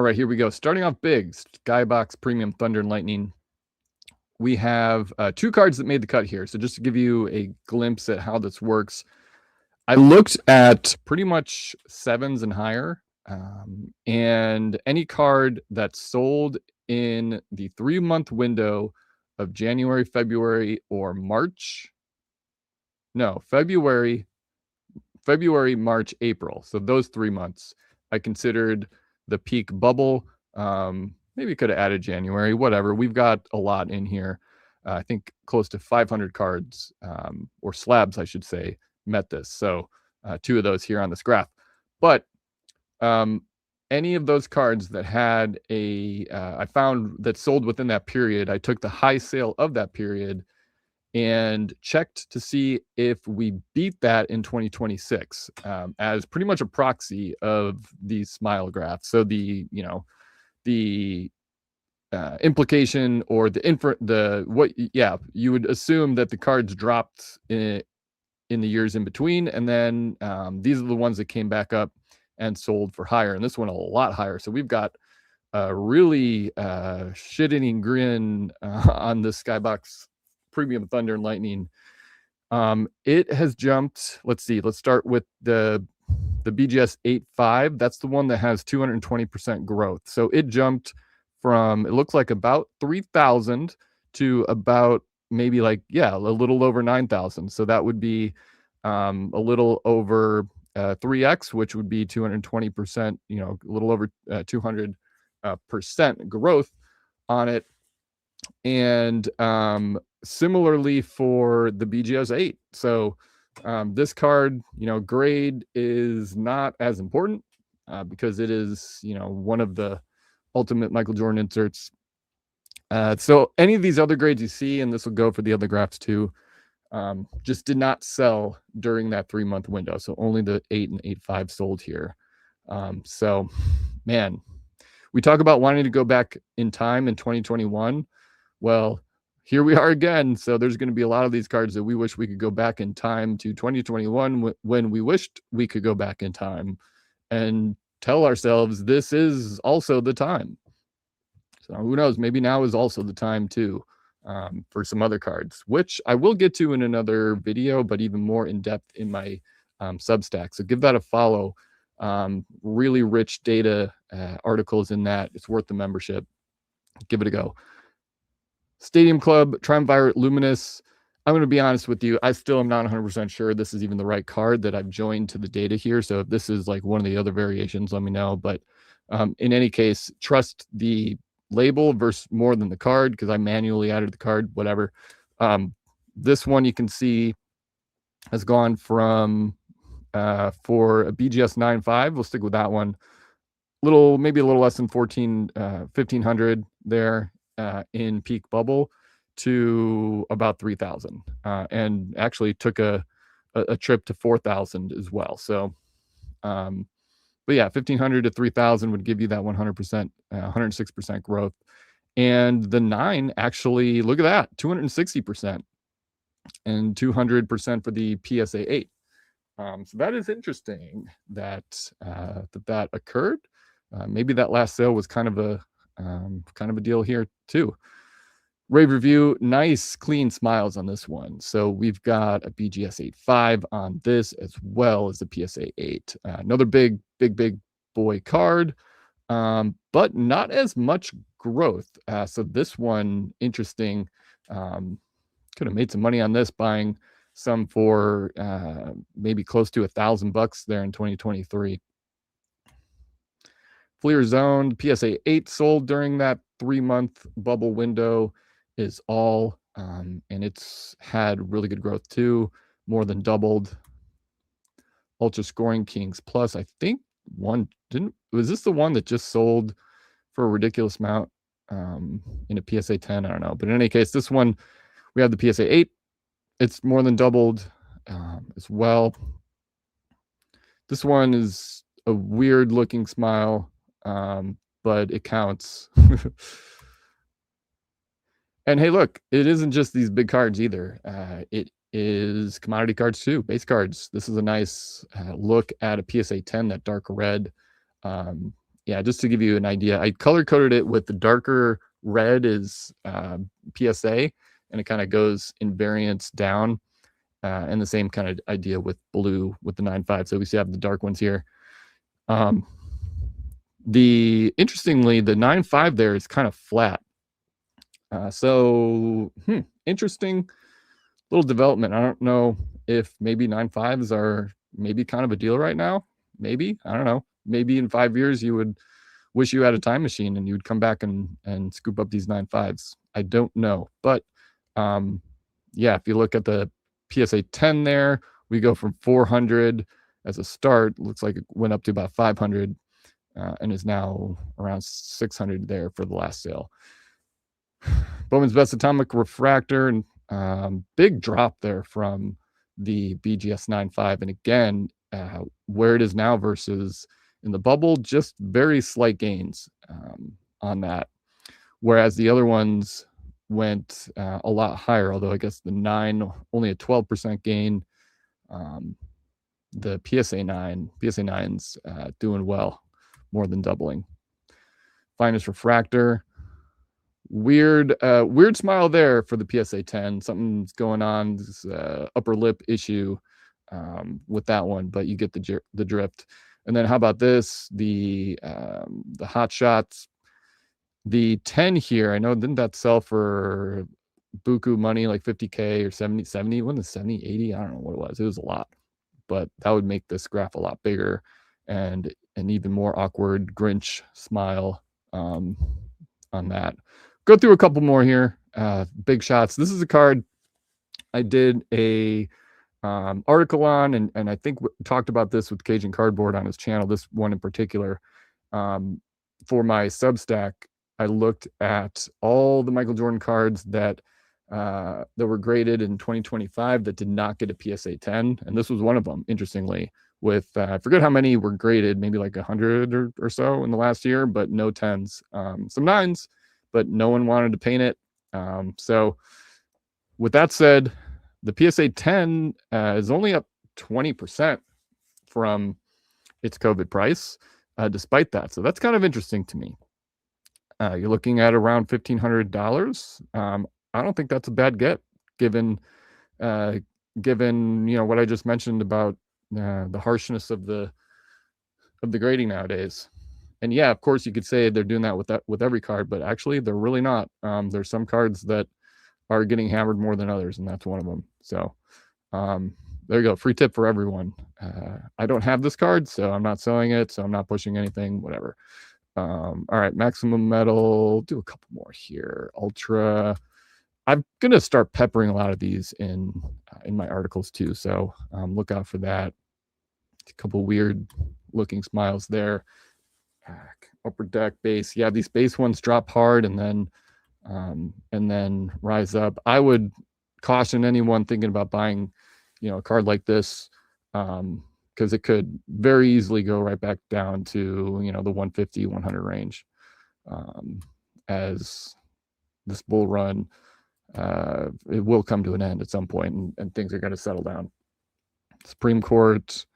right, here we go. Starting off big, Skybox Premium Thunder and Lightning. We have two cards that made the cut here. So just to give you a glimpse at how this works, I looked at pretty much sevens and higher, and any card that sold in the 3-month window of January, February, or March. No, February, March, April. So those 3 months I considered the peak bubble. Maybe could have added January, whatever. We've got a lot in here. I think close to 500 cards, or slabs, I should say, met this. So two of those here on this graph. But any of those cards that had I found that sold within that period, I took the high sale of that period and checked to see if we beat that in 2026, as pretty much a proxy of these smile graphs. So the implication or you would assume that the cards dropped in the years in between, and then these are the ones that came back up and sold for higher, and this one a lot higher. So we've got a really shit-eating grin on this Skybox Premium Thunder and Lightning. It has jumped. Let's see. Let's start with the BGS 8.5. That's the one that has 220% growth. So it jumped from, it looks like about 3,000 to about maybe a little over 9,000. So that would be a little over 3x, which would be 220%, a little over 200% growth on it. And similarly for the BGS 8. So this card, grade is not as important because it is, one of the ultimate Michael Jordan inserts. So any of these other grades you see, and this will go for the other graphs too, just did not sell during that 3-month window. So only the 8 and 8.5 sold here. So, man, we talk about wanting to go back in time in 2021. Well, here we are again. So there's going to be a lot of these cards that we wish we could go back in time to 2021 when we wished we could go back in time and tell ourselves this is also the time. So who knows, maybe now is also the time too, for some other cards, which I will get to in another video, but even more in depth in my Substack. So give that a follow. Really rich data articles in that. It's worth the membership. Give it a go. Stadium Club, Triumvirate Luminous. I'm going to be honest with you. I still am not 100% sure this is even the right card that I've joined to the data here. So if this is like one of the other variations, let me know. But in any case, trust the label versus more than the card, because I manually added the card, whatever. This one you can see has gone from, for a BGS 9.5, we'll stick with that one, maybe a little less than 1,500 there. In peak bubble to about 3,000, and actually took a trip to 4,000 as well. So, but yeah, 1,500 to 3,000 would give you that 100%, 106% growth. And the 9 actually, look at that, 260% and 200% for the PSA 8. So that is interesting that that occurred. Maybe that last sale was kind of a deal here too. Rave review, nice clean smiles on this one. So we've got a BGS 8.5 on this as well as the PSA 8. Another big boy card, but not as much growth. So this one, interesting. Could have made some money on this, buying some for maybe close to $1,000 there in 2023. Fleer Zone, PSA 8 sold during that 3-month bubble window is all, and it's had really good growth too, more than doubled. Ultra Scoring Kings Plus, I think was this the one that just sold for a ridiculous amount in a PSA 10? I don't know. But in any case, this one, we have the PSA 8. It's more than doubled as well. This one is a weird looking smile. But it counts. And hey, look, it isn't just these big cards either. It is commodity cards too, base cards. This is a nice look at a PSA 10, that dark red. yeah, just to give you an idea, I color coded it with the darker red is PSA, and it kind of goes in variance down, and the same kind of idea with blue with the 9.5. So we see have the dark ones here. Interestingly, the 9.5 there is kind of flat. Interesting little development. I don't know if maybe 9.5s are maybe kind of a deal right now. Maybe, I don't know. Maybe in 5 years you would wish you had a time machine and you'd come back and scoop up these 9.5s. I don't know. But yeah, if you look at the PSA 10 there, we go from 400 as a start. Looks like it went up to about 500 and is now around 600 there for the last sale. Bowman's Best Atomic Refractor, and big drop there from the BGS 9.5. And again, where it is now versus in the bubble, just very slight gains on that. Whereas the other ones went a lot higher, although I guess the 9 only a 12% gain. The PSA 9's doing well, more than doubling. Finest Refractor, weird smile there for the PSA 10. Something's going on, this upper lip issue with that one, but you get the drift. And then how about this, the Hot Shots, the 10 here, I know, didn't that sell for buku money, like 50K or 70, wasn't it 70, 80? I don't know what it was a lot, but that would make this graph a lot bigger and an even more awkward Grinch smile on that. Go through a couple more here. Big shots. This is a card I did a article on, and I think talked about this with Cajun Cardboard on his channel, this one in particular. For my Substack, I looked at all the Michael Jordan cards that were graded in 2025 that did not get a PSA 10, and this was one of them, interestingly, with I forget how many were graded, maybe like 100 or so in the last year, but no 10s. Some 9s, but no one wanted to paint it. So with that said, the PSA 10 is only up 20% from its COVID price, despite that. So that's kind of interesting to me. You're looking at around $1,500. I don't think that's a bad get, given what I just mentioned about the harshness of the grading nowadays. And yeah, of course, you could say they're doing that with every card, but actually, they're really not. There's some cards that are getting hammered more than others, and that's one of them. So there you go. Free tip for everyone. I don't have this card, so I'm not selling it, so I'm not pushing anything, whatever. All right, maximum metal. Do a couple more here. Ultra. I'm gonna start peppering a lot of these in my articles too, so look out for that. A couple weird looking smiles there. Upper deck base. Yeah, these base ones drop hard and then rise up. I would caution anyone thinking about buying, a card like this, because it could very easily go right back down to, the 150, 100 range, as this bull run, it will come to an end at some point, and things are going to settle down. Supreme Court,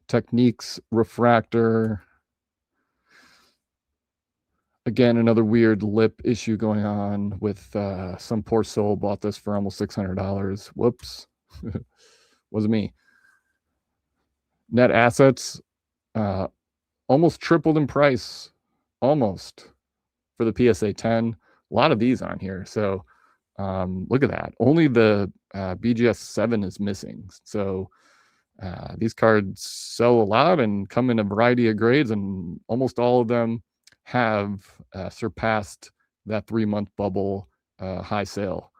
Techniques Refractor. Again, another weird lip issue going on with some poor soul bought this for almost $600. Whoops. Wasn't me. Net assets almost tripled in price, almost, for the PSA 10. A lot of these on here. So look at that. Only the BGS 7 is missing. So these cards sell a lot and come in a variety of grades, and almost all of them have surpassed that 3-month bubble high sale.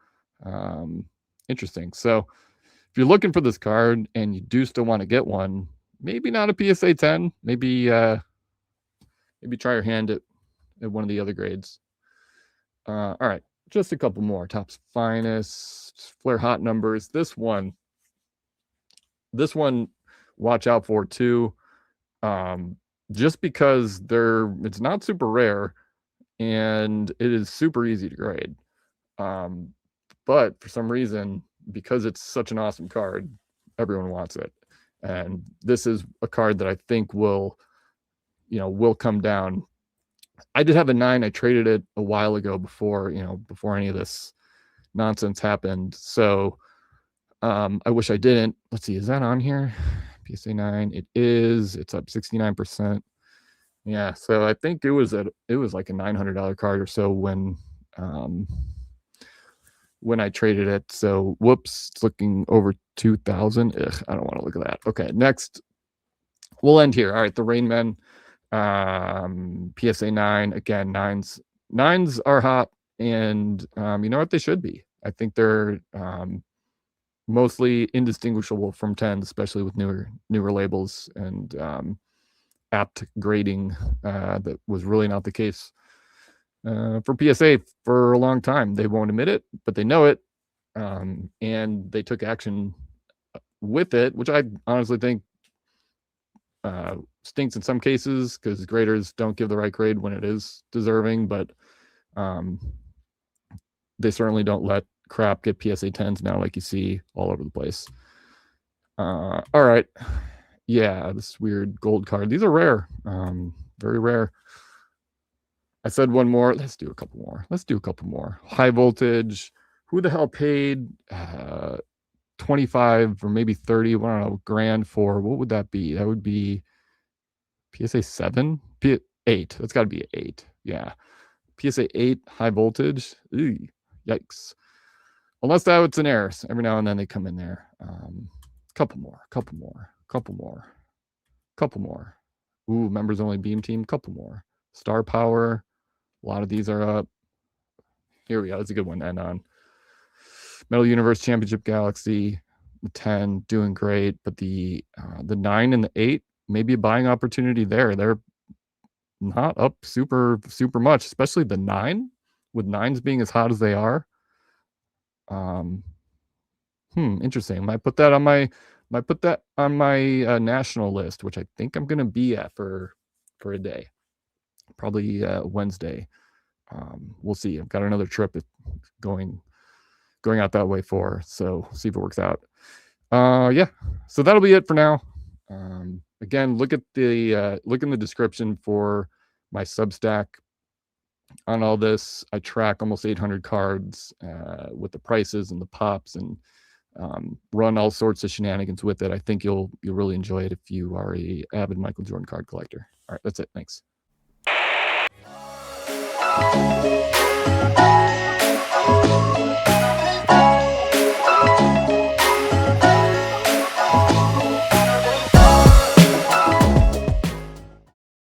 Interesting. So if you're looking for this card and you do still want to get one, maybe not a PSA 10, maybe try your hand at one of the other grades. All right, just a couple more. Topps Finest, Flare Hot numbers. This one, watch out for too. Just because it's not super rare and it is super easy to grade. But for some reason, because it's such an awesome card, everyone wants it. And this is a card that I think will will come down. I did have a 9. I traded it a while ago before any of this nonsense happened. So I wish I didn't. Let's see, is that on here? PSA 9. It is. It's up 69%. Yeah, so I think it was like a $900 card or so when I traded it. So whoops, it's looking over 2,000. I don't want to look at that. Okay, next. We'll end here. All right, the Rain Men. PSA 9. Again, nines are hot, and you know what, they should be. I think they're mostly indistinguishable from 10s, especially with newer labels and apt grading. That was really not the case for PSA for a long time. They won't admit it, but they know it, and they took action with it, which I honestly think stinks in some cases because graders don't give the right grade when it is deserving, but they certainly don't let crap get PSA 10s now, like you see all over the place. All right. Yeah, this weird gold card. These are rare, very rare. I said one more. Let's do a couple more. High voltage. Who the hell paid 25 or maybe 30, I don't know, grand for, what would that be? That would be PSA 7? 8. That's got to be 8. Yeah. PSA 8 high voltage. Ooh, yikes. Unless that was an error. Every now and then they come in there. Couple more. Ooh, members only beam team. Couple more. Star power. A lot of these are up. Here we go. That's a good one to end on. Metal Universe Championship Galaxy. The 10 doing great, but the 9 and the 8, maybe a buying opportunity there. They're not up super much, especially the 9, with 9s being as hot as they are. Interesting. Might put that on my national list, which I think I'm gonna be at for a day, probably Wednesday. We'll see. I've got another trip going out that way so see if it works out. Yeah, so that'll be it for now. Again, look in the description for my Substack on all this. I track almost 800 cards with the prices and the pops, and run all sorts of shenanigans with it. I think you'll really enjoy it if you are a avid Michael Jordan card collector. All right, that's it. Thanks.